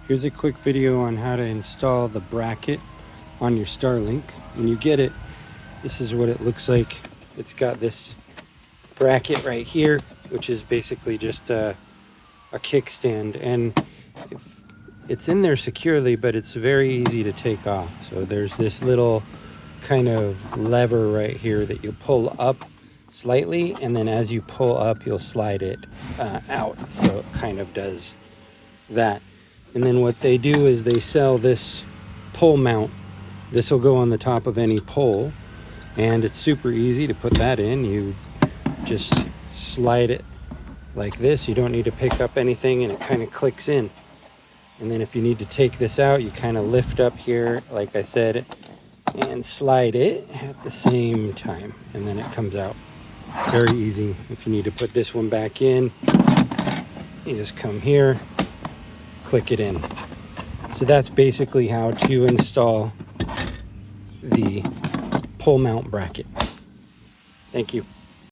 Here's a quick video on how to install the bracket on your Starlink. When you get it, this is what it looks like. It's got this bracket right here, which is basically just a kickstand, and it's in there securely, but it's very easy to take off. So there's this little kind of lever right here that you pull up slightly, and then as you pull up, you'll slide it out. So it kind of does that. And then what they do is they sell this pole mount. This will go on the top of any pole, and it's super easy to put that in. You just slide it like this. You don't need to pick up anything, and it kind of clicks in. And then if you need to take this out, you kind of lift up here, like I said, and slide it at the same time, and then it comes out. Very easy. If you need to put this one back in, you just come here, click it in. So that's basically how to install the pole mount bracket. Thank you.